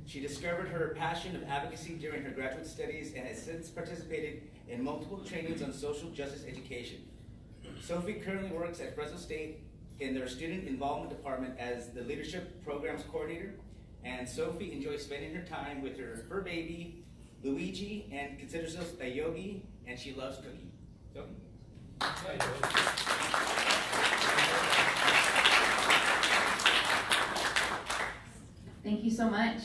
She discovered her passion of advocacy during her graduate studies and has since participated in multiple trainings on social justice education. Sophie currently works at Fresno State in their student involvement department as the leadership programs coordinator. And Sophie enjoys spending her time with her fur baby, Luigi, and considers herself a yogi, and she loves cooking. Sophie? Thank you so much.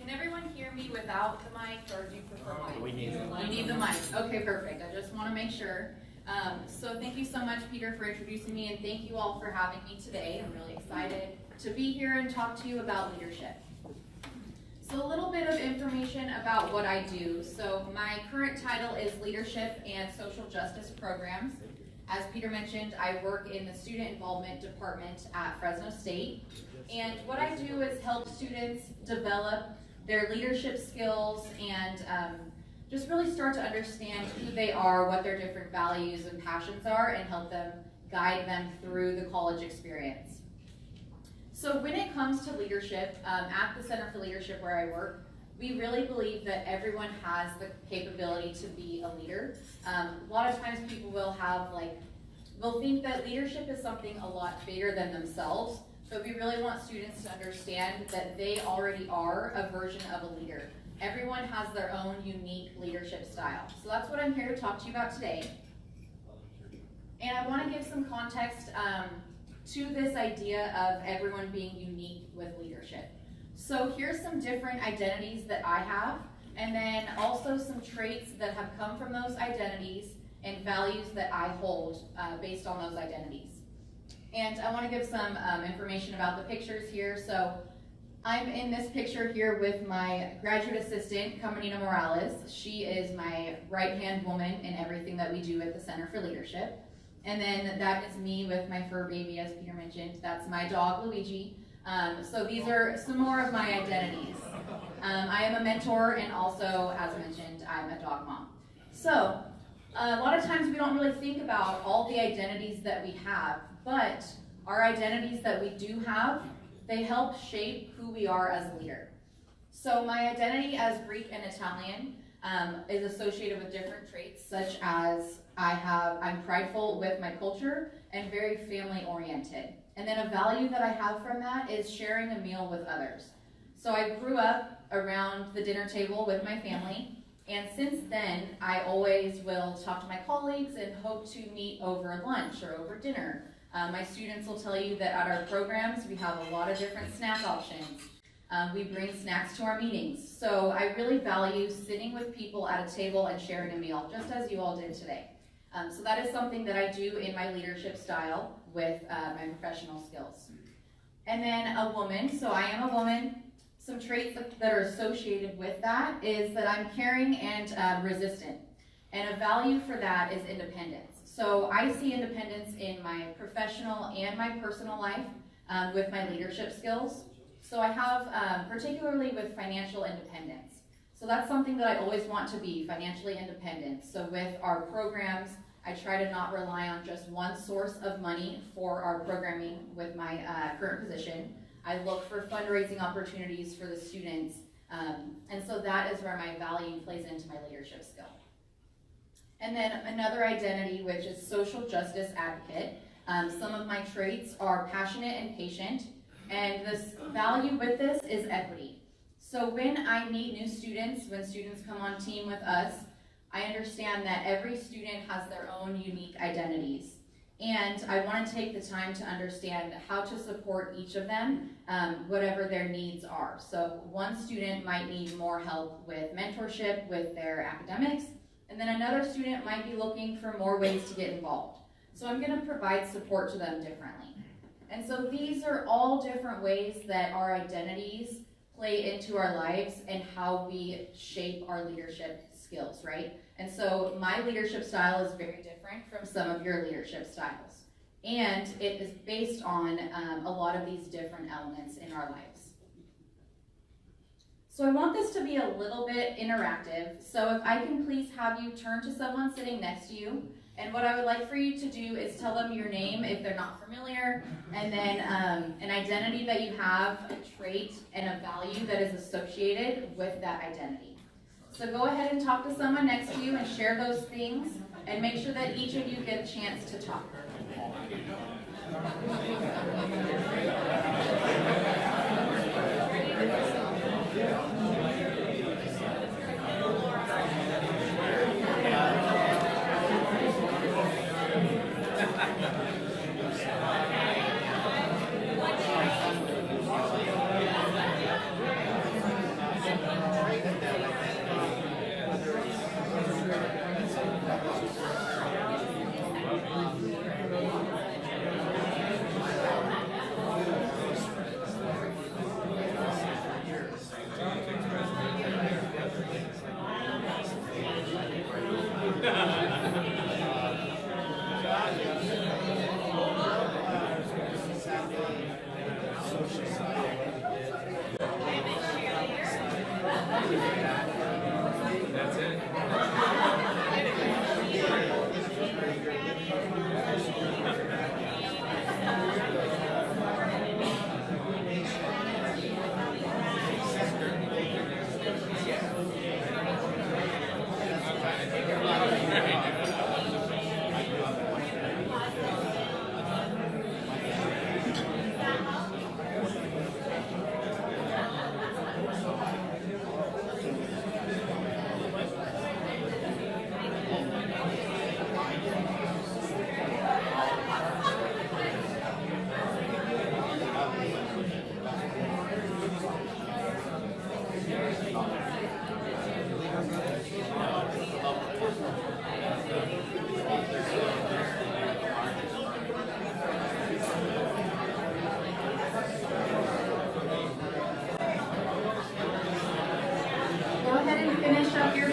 Can everyone hear me without the mic, or do you prefer mic? We need the mic. You need the mic. Okay, perfect. I just want to make sure. So thank you so much, Peter, for introducing me, and thank you all for having me today. I'm really excited to be here and talk to you about leadership. So a little bit of information about what I do. So my current title is Leadership and Social Justice Programs. As Peter mentioned, I work in the Student Involvement Department at Fresno State. And what I do is help students develop their leadership skills and just really start to understand who they are, what their different values and passions are, and help them guide them through the college experience. So when it comes to leadership, at the Center for Leadership where I work, we really believe that everyone has the capability to be a leader. A lot of times people will think that leadership is something a lot bigger than themselves, but we really want students to understand that they already are a version of a leader. Everyone has their own unique leadership style. So that's what I'm here to talk to you about today. And I want to give some context to this idea of everyone being unique with leadership. So here's some different identities that I have, and then also some traits that have come from those identities and values that I hold based on those identities. And I want to give some information about the pictures here. So I'm in this picture here with my graduate assistant, Camarina Morales. She is my right-hand woman in everything that we do at the Center for Leadership. And then that is me with my fur baby, as Peter mentioned. That's my dog, Luigi. So these are some more of my identities. I am a mentor, and also, as mentioned, I'm a dog mom. So a lot of times we don't really think about all the identities that we have, but our identities that we do have, they help shape who we are as a leader. So my identity as Greek and Italian is associated with different traits, such as I'm prideful with my culture and very family oriented. And then a value that I have from that is sharing a meal with others. So I grew up around the dinner table with my family, and since then I always will talk to my colleagues and hope to meet over lunch or over dinner. My students will tell you that at our programs we have a lot of different snack options. We bring snacks to our meetings. So I really value sitting with people at a table and sharing a meal, just as you all did today. So that is something that I do in my leadership style with my professional skills. And then a woman, so I am a woman. Some traits that are associated with that is that I'm caring and resistant. And a value for that is independence. So I see independence in my professional and my personal life with my leadership skills. So I have, particularly with financial independence. So that's something that I always want to be, financially independent. So with our programs, I try to not rely on just one source of money for our programming with my current position. I look for fundraising opportunities for the students. And so that is where my value plays into my leadership skill. And then another identity, which is social justice advocate. Some of my traits are passionate and patient. And this value with this is equity. So when I meet new students, when students come on team with us, I understand that every student has their own unique identities. And I want to take the time to understand how to support each of them, whatever their needs are. So one student might need more help with mentorship with their academics, and then another student might be looking for more ways to get involved. So I'm going to provide support to them differently. And so these are all different ways that our identities play into our lives and how we shape our leadership skills, right? And so my leadership style is very different from some of your leadership styles. And it is based on a lot of these different elements in our lives. So I want this to be a little bit interactive. So if I can please have you turn to someone sitting next to you And what I would like for you to do is tell them your name if they're not familiar, and then an identity that you have, a trait, and a value that is associated with that identity. So go ahead and talk to someone next to you and share those things, and make sure that each of you get a chance to talk.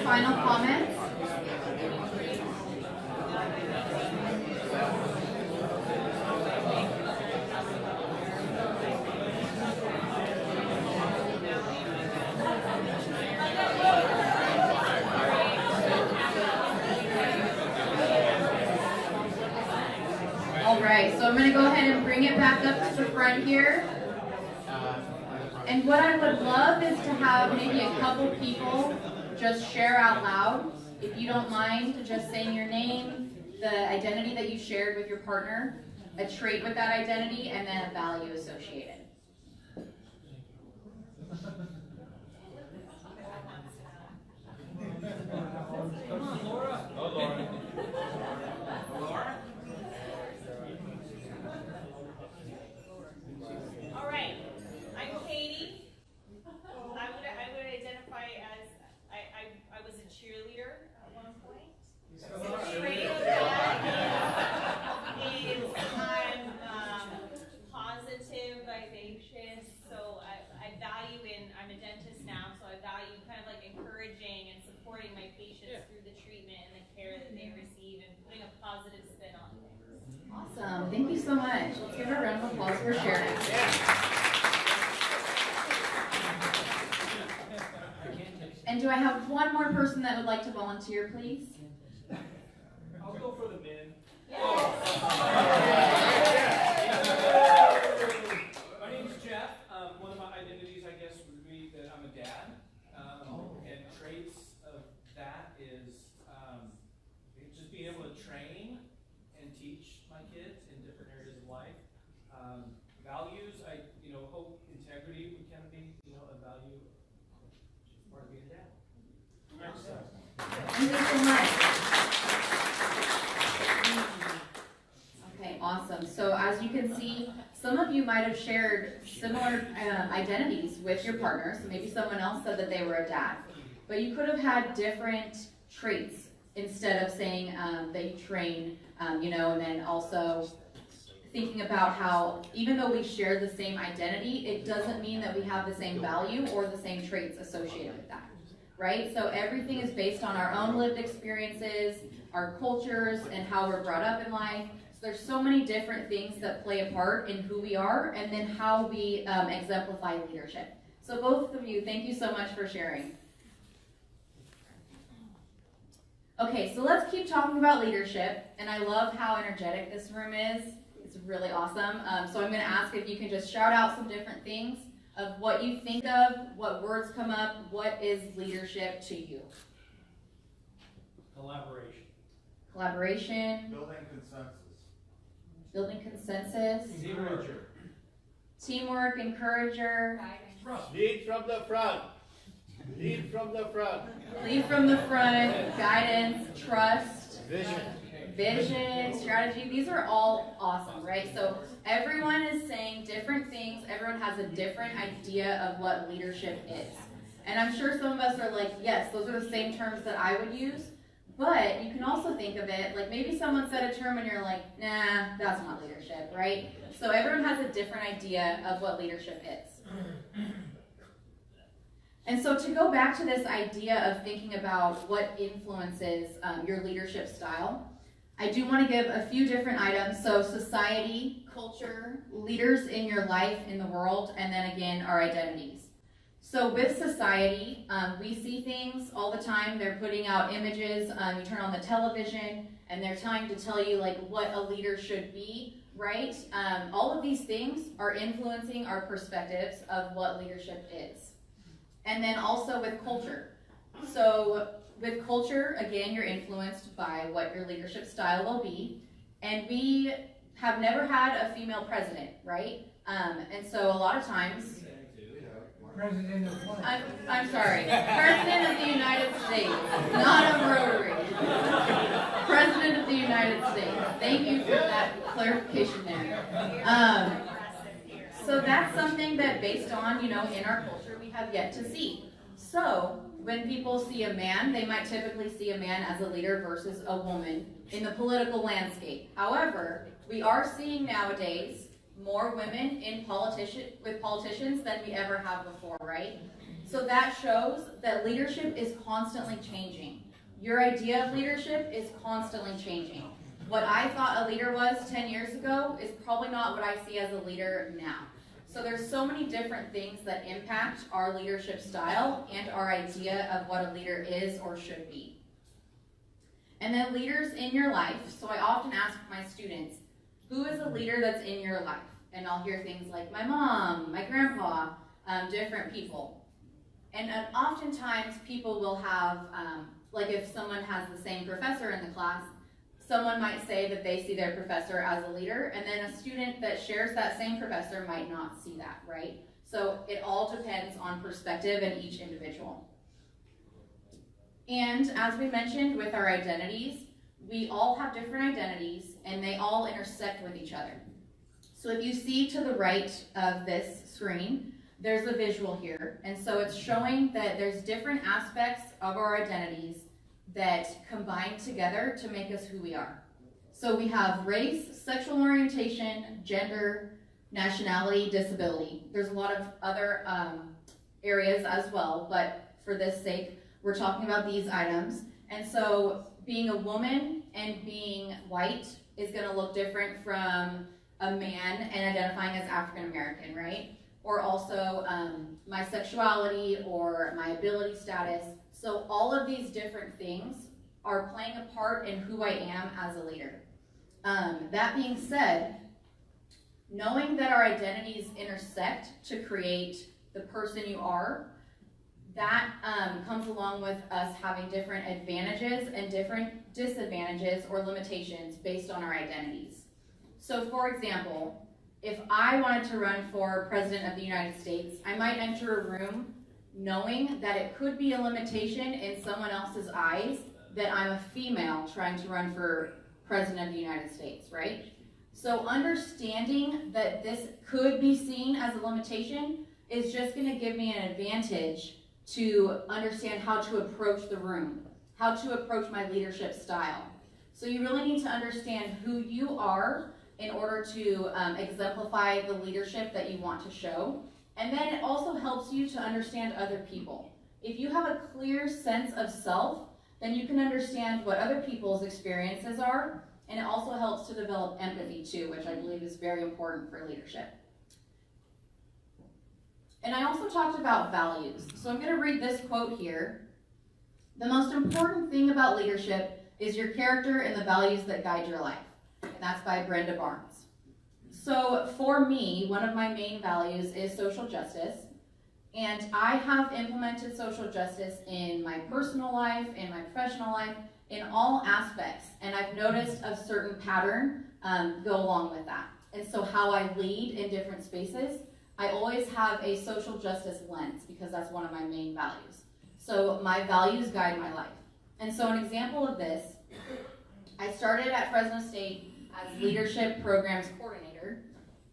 Final comments? All right, so I'm going to go ahead and bring it back up to the front here. And what I would love is to have maybe a couple people just share out loud, if you don't mind, just saying your name, the identity that you shared with your partner, a trait with that identity, and then a value associated. Laura. Oh, Laura. Laura? All right, I'm Katie. I would identify as I was a cheerleader at one point. So the trait of that is I'm positive, vivacious. So I value I'm a dentist now, so I value kind of like encouraging and supporting my patients through the treatment and the care that they receive and putting a positive spin on things. Awesome, thank you so much. Let's give her a round of applause for sharing. And do I have one more person that would like to volunteer, please? I'll go for the men. My name is Jeff. One of my identities, I guess, would be that I'm a dad. And traits of that is just being able to train and teach my kids in different areas of life. Values, hope, integrity would kind of be, a value part of being a dad. Thank you so much. Okay, awesome. So as you can see, some of you might have shared similar identities with your partner. So maybe someone else said that they were a dad. But you could have had different traits instead of saying that you train, and then also thinking about how even though we share the same identity, it doesn't mean that we have the same value or the same traits associated with that, right? So everything is based on our own lived experiences, our cultures, and how we're brought up in life. So there's so many different things that play a part in who we are and then how we exemplify leadership. So both of you, thank you so much for sharing. Okay, so let's keep talking about leadership, and I love how energetic this room is. It's really awesome. So I'm going to ask if you can just shout out some different things of what you think of, what words come up, what is leadership to you? Collaboration. Collaboration. Building consensus. Building consensus. Encourager. Teamwork, encourager. Lead from the front. Lead from the front. Lead from the front, guidance, trust. Vision. Vision, strategy, these are all awesome, right? So everyone is saying different things. Everyone has a different idea of what leadership is. And I'm sure some of us are like, yes, those are the same terms that I would use. But you can also think of it, like maybe someone said a term and you're like, nah, that's not leadership, right? So everyone has a different idea of what leadership is. And so to go back to this idea of thinking about what influences your leadership style, I do want to give a few different items. So society, culture, leaders in your life, in the world, and then again, our identities. So with society, we see things all the time. They're putting out images. You turn on the television, and they're trying to tell you like what a leader should be, right? All of these things are influencing our perspectives of what leadership is. And then also with culture. So with culture, again, you're influenced by what your leadership style will be. And we have never had a female president, right? And so a lot of times, President of what? I'm sorry, President of the United States, not of Rotary. President of the United States. Thank you for that clarification there. So that's something that based on, in our culture, we have yet to see. So when people see a man, they might typically see a man as a leader versus a woman in the political landscape. However, we are seeing nowadays more women with politicians than we ever have before, right? So that shows that leadership is constantly changing. Your idea of leadership is constantly changing. What I thought a leader was 10 years ago is probably not what I see as a leader now. So there's so many different things that impact our leadership style and our idea of what a leader is or should be. And then leaders in your life. So I often ask my students, who is a leader that's in your life? And I'll hear things like my mom, my grandpa, different people. And oftentimes people will have, like if someone has the same professor in the class, someone might say that they see their professor as a leader, and then a student that shares that same professor might not see that, right? So it all depends on perspective and each individual. And as we mentioned with our identities, we all have different identities and they all intersect with each other. So if you see to the right of this screen, there's a visual here. And so it's showing that there's different aspects of our identities that combine together to make us who we are. So we have race, sexual orientation, gender, nationality, disability. There's a lot of other areas as well, but for this sake, we're talking about these items. And so being a woman and being white is going to look different from a man and identifying as African American, right? Or also my sexuality or my ability status. So all of these different things are playing a part in who I am as a leader. That being said, knowing that our identities intersect to create the person you are, that comes along with us having different advantages and different disadvantages or limitations based on our identities. So for example, if I wanted to run for President of the United States, I might enter a room knowing that it could be a limitation in someone else's eyes that I'm a female trying to run for President of the United States, right? So understanding that this could be seen as a limitation is just going to give me an advantage to understand how to approach the room, how to approach my leadership style. So you really need to understand who you are in order to exemplify the leadership that you want to show. And then it also helps you to understand other people. If you have a clear sense of self, then you can understand what other people's experiences are, and it also helps to develop empathy too, which I believe is very important for leadership. And I also talked about values. So I'm going to read this quote here. The most important thing about leadership is your character and the values that guide your life. And that's by Brenda Barnes. So for me, one of my main values is social justice. And I have implemented social justice in my personal life, in my professional life, in all aspects. And I've noticed a certain pattern go along with that. And so how I lead in different spaces, I always have a social justice lens because that's one of my main values. So my values guide my life. And so an example of this, I started at Fresno State as leadership programs coordinator.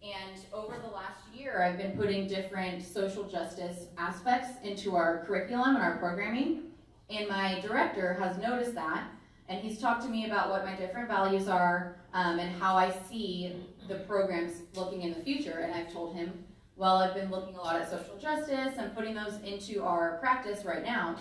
And over the last year, I've been putting different social justice aspects into our curriculum and our programming. And my director has noticed that, and he's talked to me about what my different values are and how I see the programs looking in the future. And I've told him, well, I've been looking a lot at social justice and putting those into our practice right now.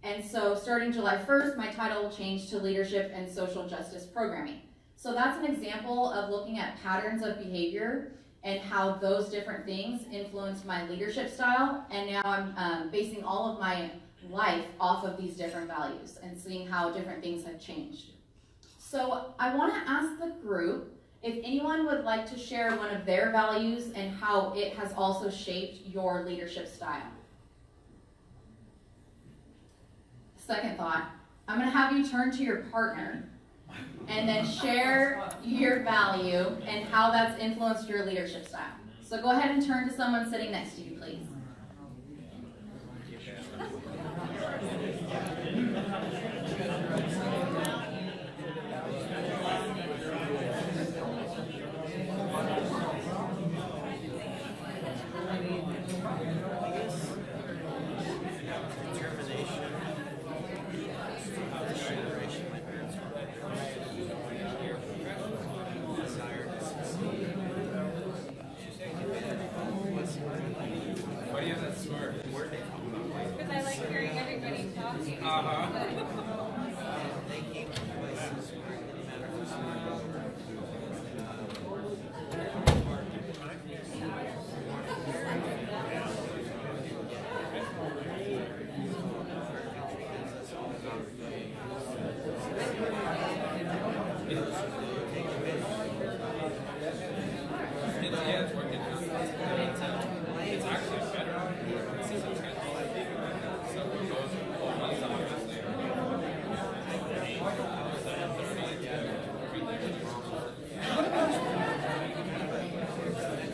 And so starting July 1st, my title will change to Leadership and Social Justice Programming. So that's an example of looking at patterns of behavior and how those different things influence my leadership style. And now I'm basing all of my life off of these different values and seeing how different things have changed. So I want to ask the group if anyone would like to share one of their values and how it has also shaped your leadership style. Second thought, I'm going to have you turn to your partner and then share your value and how that's influenced your leadership style. So go ahead and turn to someone sitting next to you, please. Because I like hearing everybody talking. It's actually better.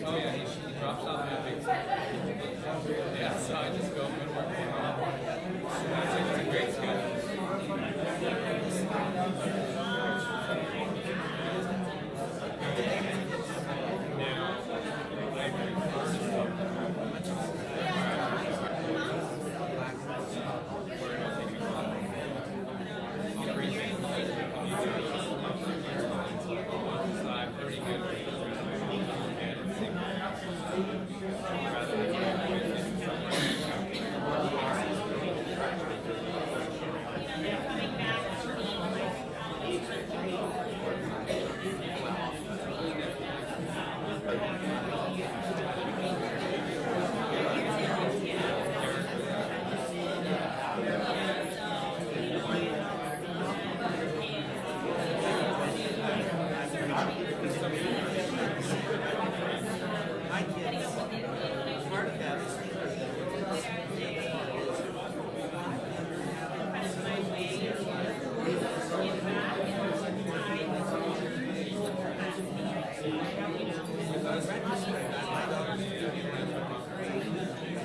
Oh yeah, he drops off my big yeah, so I just go and work from home. It's a great schedule.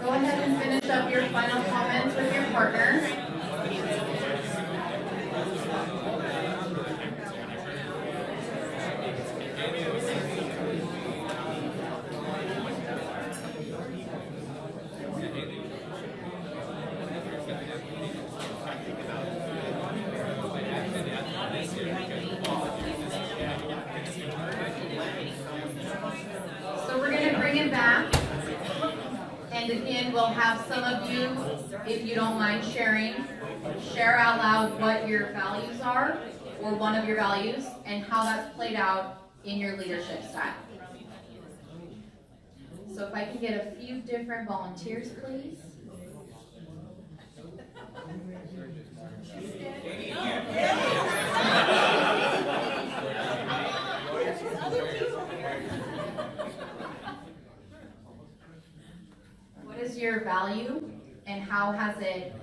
Go ahead and finish up your final comments with your partner. So we're going to bring it back. And again, we'll have some of you, if you don't mind sharing, share out loud what your values are, or one of your values, and how that's played out in your leadership style. So if I can get a few different volunteers, please. your value, and how has it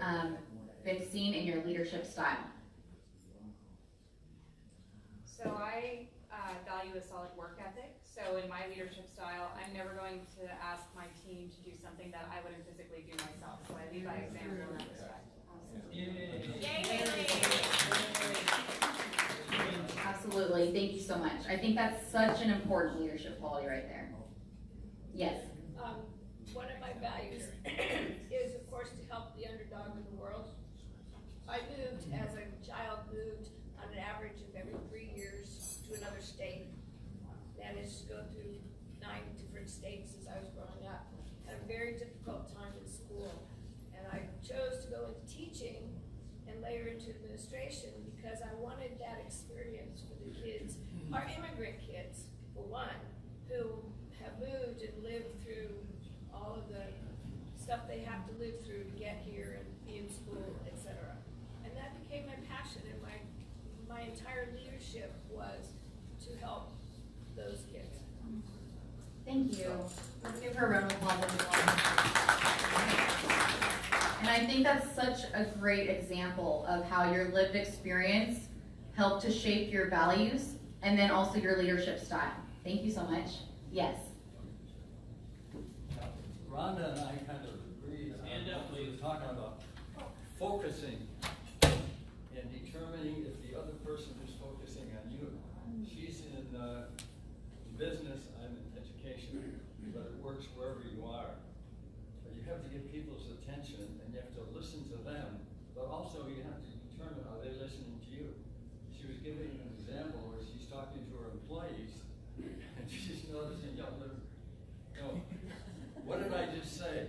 been seen in your leadership style? So I value a solid work ethic. So in my leadership style, I'm never going to ask my team to do something that I wouldn't physically do myself. So I lead by example in that respect. Absolutely. Thank you so much. I think that's such an important leadership quality right there. Yes. One of my values is, of course, to help the underdog in the world. I moved, as a child, moved on an average of every 3 years to another state. Managed to go through 9 different states as I was growing up. Had a very difficult time in school. And I chose to go into teaching and later into administration because I wanted that experience for the kids, our immigrant kids, for one, who have moved and lived through all of the stuff they have to live through to get here and be in school, etc. And that became my passion, and my entire leadership was to help those kids. Thank you. Let's give her a round of applause, everyone. And I think that's such a great example of how your lived experience helped to shape your values and then also your leadership style. Thank you so much. Yes. Rhonda and I kind of agreed on what we were talking about. Focusing and determining if the other person is focusing on you. She's in business, I'm in education, but it works wherever you are. But you have to get people's attention and you have to listen to them, but also you have to determine are they listening to you. She was giving an example where she's talking to her employees and she's noticing, no, what did I just say?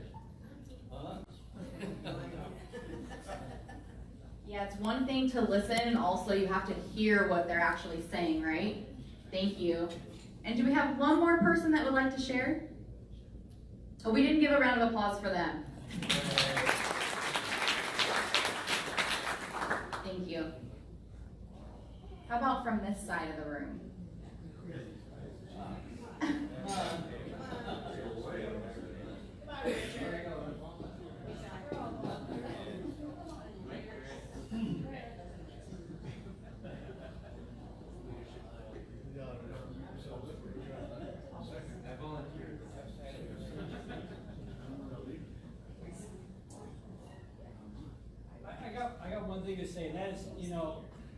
Huh? Yeah, it's one thing to listen, and also you have to hear what they're actually saying, right? Thank you. And do we have one more person that would like to share? Oh, we didn't give a round of applause for them. Thank you. How about from this side of the room? I got one thing to say, and that is,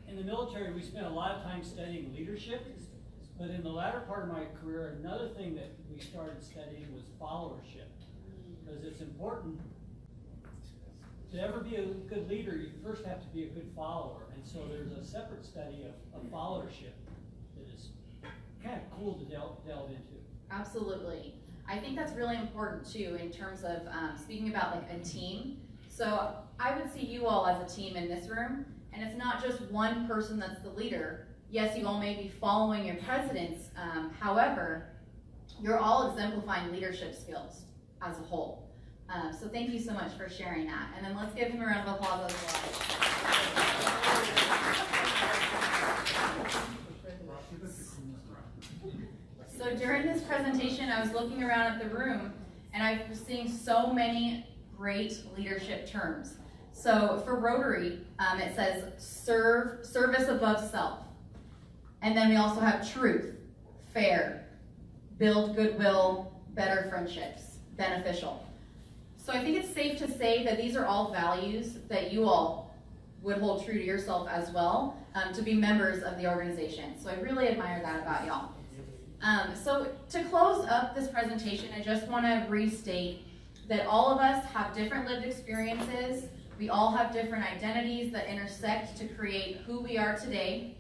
in the military we spent a lot of time studying leadership, but in the latter part of my career, another thing that we started studying was followership, because it's important to ever be a good leader. You first have to be a good follower, and so there's a separate study of followership that is kind of cool to delve into. Absolutely. I think that's really important too in terms of speaking about like a team. So I would see you all as a team in this room, and it's not just one person that's the leader. Yes, you all may be following your presidents, however, you're all exemplifying leadership skills as a whole. So thank you so much for sharing that. And then let's give him a round of applause as well. So during this presentation, I was looking around at the room, and I was seeing so many great leadership terms. So for Rotary, it says service above self. And then we also have truth, fair, build goodwill, better friendships, beneficial. So I think it's safe to say that these are all values that you all would hold true to yourself as well, to be members of the organization. So I really admire that about y'all. So to close up this presentation, I just want to restate that all of us have different lived experiences. We all have different identities that intersect to create who we are today.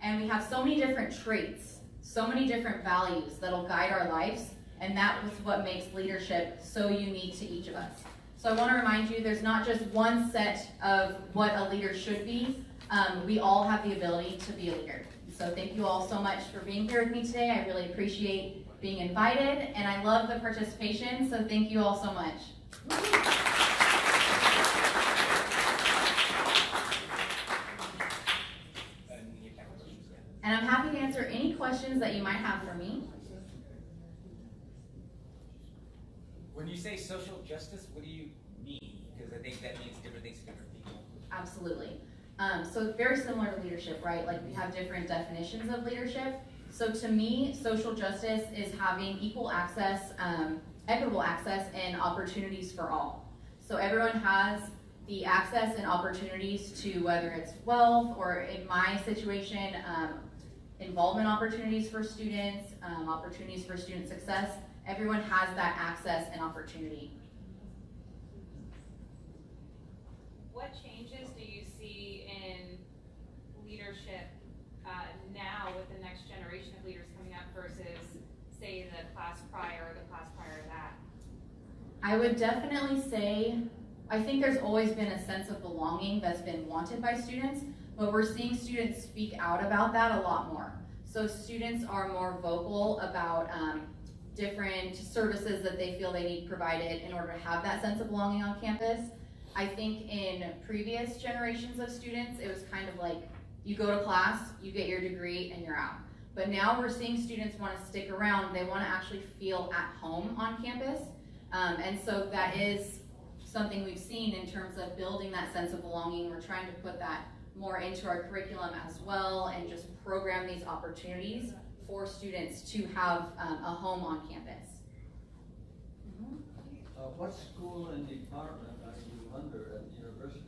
And we have so many different traits, so many different values that'll guide our lives. And that was what makes leadership so unique to each of us. So I want to remind you, there's not just one set of what a leader should be. We all have the ability to be a leader. So thank you all so much for being here with me today. I really appreciate being invited, and I love the participation, so thank you all so much. And I'm happy to answer any questions that you might have for me. When you say social justice, what do you mean? Because I think that means different things to different people. Absolutely. So very similar to leadership, right? Like we have different definitions of leadership. So to me, social justice is having equal access, equitable access and opportunities for all. So everyone has the access and opportunities to, whether it's wealth or in my situation, involvement opportunities for students, opportunities for student success. Everyone has that access and opportunity. What changes do you see in leadership now with the next generation of leaders coming up versus, say, the class prior or the class prior to that? I would definitely say, I think there's always been a sense of belonging that's been wanted by students, but we're seeing students speak out about that a lot more. So students are more vocal about different services that they feel they need provided in order to have that sense of belonging on campus. I think in previous generations of students, it was kind of like, you go to class, you get your degree, and you're out. But now we're seeing students want to stick around. They want to actually feel at home on campus. And so that is something we've seen in terms of building that sense of belonging. We're trying to put that more into our curriculum as well and just program these opportunities for students to have a home on campus. What school and department are you under at the university?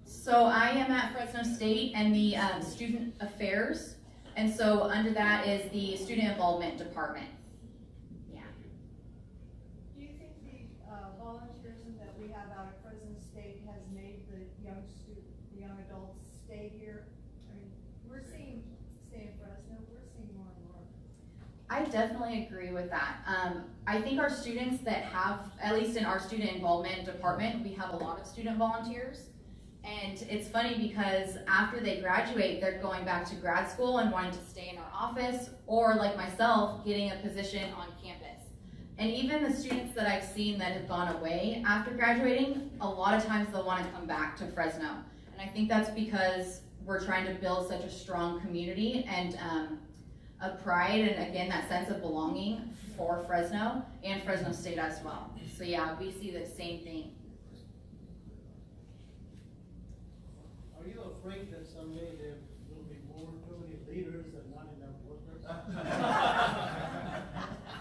So I am at Fresno State and the Student Affairs, and so under that is the Student Involvement Department. Yeah. Do you think the volunteerism that we have out at Fresno State has made the young adults stay here? I mean, we're seeing, stay in Fresno, we're seeing more and more. I definitely agree with that. I think our students that have, at least in our Student Involvement Department, we have a lot of student volunteers. And it's funny because after they graduate, they're going back to grad school and wanting to stay in our office, or like myself, getting a position on campus. And even the students that I've seen that have gone away after graduating, a lot of times they'll want to come back to Fresno. And I think that's because we're trying to build such a strong community and a pride and again, that sense of belonging for Fresno and Fresno State as well. So yeah, we see the same thing. Are you afraid that someday there will be too many leaders and not enough workers?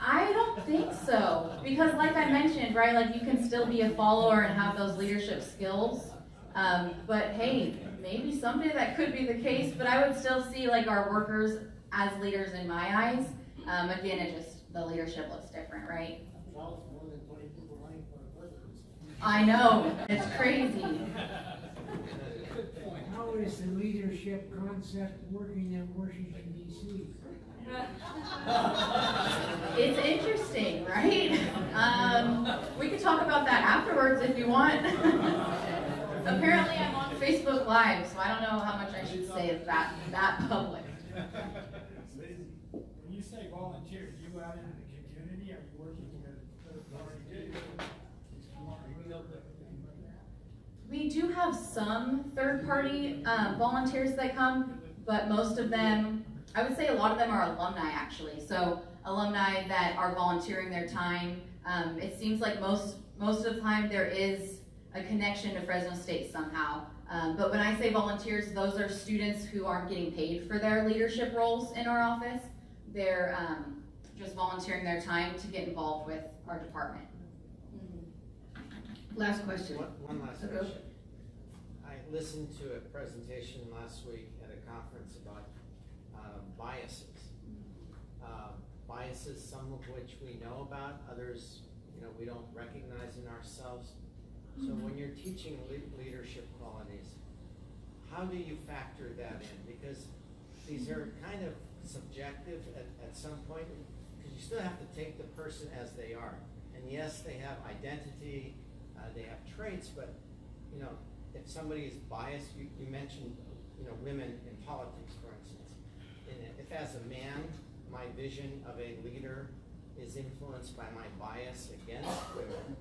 I don't think so, because like I mentioned, right, like you can still be a follower and have those leadership skills, but hey, maybe someday that could be the case, but I would still see like our workers as leaders in my eyes. Again, it just, the leadership looks different, right? More than 20 people running for president. I know, it's crazy. How is the leadership concept working in Washington, D.C.? It's interesting, right? We could talk about that afterwards if you want. Apparently I'm on Facebook Live, so I don't know how much I should say of that public. When you say volunteer, do you go out into the community? Are you working with third party? We do have some third-party volunteers that come, but most of them, I would say a lot of them are alumni actually. So alumni that are volunteering their time. It seems like most of the time there is a connection to Fresno State somehow. But when I say volunteers, those are students who aren't getting paid for their leadership roles in our office. They're just volunteering their time to get involved with our department. Last question. One last question. I listened to a presentation last week at a conference about biases. Biases, some of which we know about, others we don't recognize in ourselves. So when you're teaching leadership qualities, how do you factor that in? Because these are kind of subjective at some point, because you still have to take the person as they are. And yes, they have identity, they have traits, but if somebody is biased, you mentioned women in politics, for instance. And if as a man, my vision of a leader is influenced by my bias against women,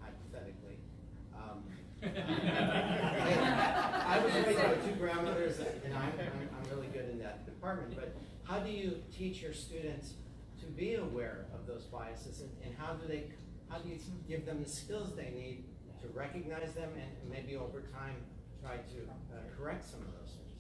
hypothetically. I was raised by two grandmothers, and I'm really good in that department. But how do you teach your students to be aware of those biases, and how do they how do you give them the skills they need to recognize them and maybe over time try to correct some of those things?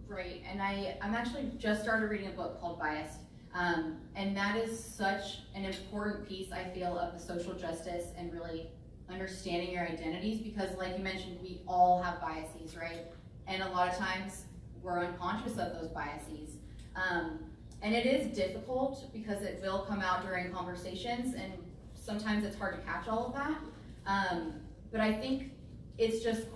Right, and I'm actually just started reading a book called Biased, and that is such an important piece, I feel, of the social justice and really understanding your identities, because like you mentioned, we all have biases, right? And a lot of times we're unconscious of those biases. And it is difficult because it will come out during conversations, and sometimes it's hard to catch all of that. But I think it's just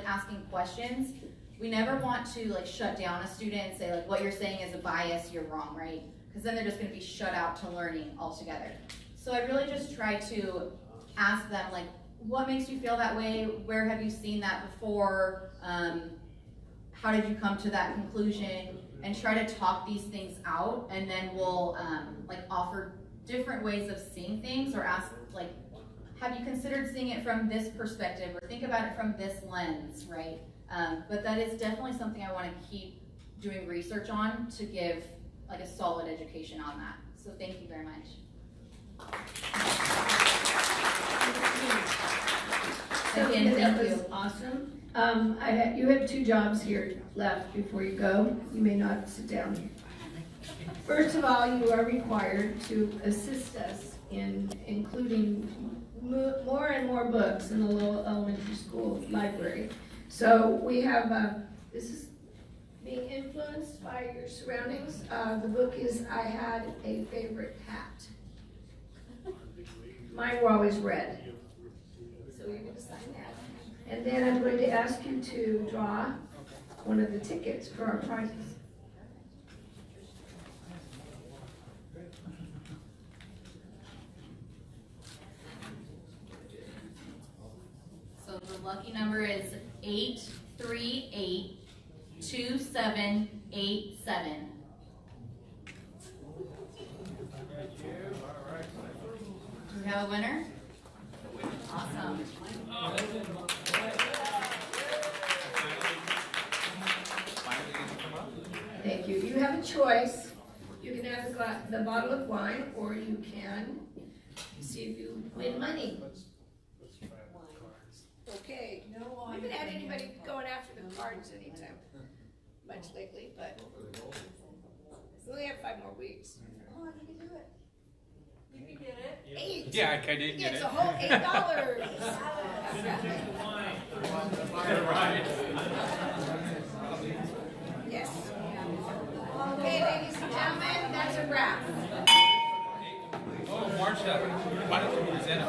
asking questions. We never want to like shut down a student and say like, what you're saying is a bias, you're wrong, right? Because then they're just gonna be shut out to learning altogether. So I really just try to ask them like, what makes you feel that way? Where have you seen that before? How did you come to that conclusion? And try to talk these things out, and then we'll like offer different ways of seeing things, or ask like, have you considered seeing it from this perspective, or think about it from this lens, right? But that is definitely something I want to keep doing research on to give like a solid education on that. So thank you very much. Sophie, Again, that thank was you. awesome. You have 2 jobs here left before you go. You may not sit down. First of all, you are required to assist us in including more and more books in the Lowell Elementary School library. So we have, this is being influenced by your surroundings. The book is I Had a Favorite Hat. Mine were always red. So you're going to sign that. And then I'm going to ask you to draw one of the tickets for our prizes. So the lucky number is 8382787. Do we have a winner? Awesome. Thank you. You have a choice. You can have the bottle of wine, or you can see if you win money. Okay. We haven't had anybody going after the cards anytime much lately, but we only have 5 more weeks. Oh, you can do it. You can get it. 8. Yeah, I didn't get It's it. a whole $8. Yes. Okay, ladies and gentlemen, that's a wrap. Oh, Marcia, why don't you present it?